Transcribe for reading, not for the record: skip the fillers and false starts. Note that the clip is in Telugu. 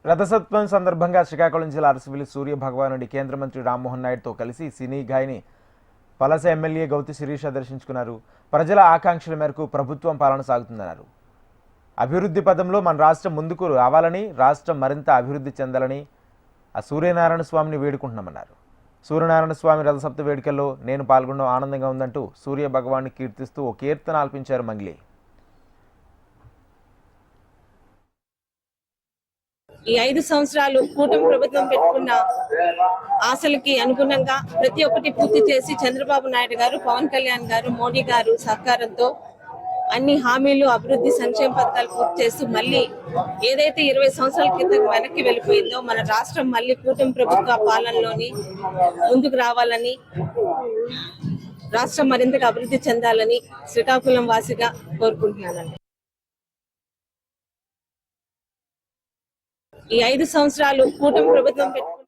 రథసప్తమి సందర్భంగా శ్రీకాకుళం జిల్లా అరసవిల్లి సూర్య భగవానుడి కేంద్ర మంత్రి రామ్మోహన్ నాయుడుతో కలిసి సినీ గాయని పలస ఎమ్మెల్యే గౌతి శిరీష దర్శించుకున్నారు. ప్రజల ఆకాంక్షల మేరకు ప్రభుత్వం పాలన సాగుతుందన్నారు. అభివృద్ధి పదంలో మన రాష్ట్రం ముందుకు రావాలని, రాష్ట్రం మరింత అభివృద్ధి చెందాలని ఆ సూర్యనారాయణ స్వామిని వేడుకుంటున్నామన్నారు. సూర్యనారాయణ స్వామి రథసప్త వేడుకల్లో నేను పాల్గొనడం ఆనందంగా ఉందంటూ సూర్య భగవాన్ని కీర్తిస్తూ ఓ కీర్తన ఆలపించారు మంగ్లీ. ఈ 5 సంవత్సరాలు కూటమి ప్రభుత్వం పెట్టుకున్న ఆశలకి అనుగుణంగా ప్రతి ఒక్కటి పూర్తి చేసి చంద్రబాబు నాయుడు గారు, పవన్ కళ్యాణ్ గారు, మోడీ గారు సహకారంతో అన్ని హామీలు, అభివృద్ధి, సంక్షేమ పథకాలు పూర్తి చేస్తూ మళ్ళీ ఏదైతే 20 సంవత్సరాల క్రితం వెనక్కి వెళ్ళిపోయిందో మన రాష్ట్రం మళ్ళీ కూటమి ప్రభుత్వ పాలనలోని ముందుకు రావాలని, రాష్ట్రం మరింతగా అభివృద్ధి చెందాలని శ్రీకాకుళం వాసిగా కోరుకుంటున్నానండి. ఈ 5 సంవత్సరాలు కూటమి ప్రభుత్వం పెట్టుకున్న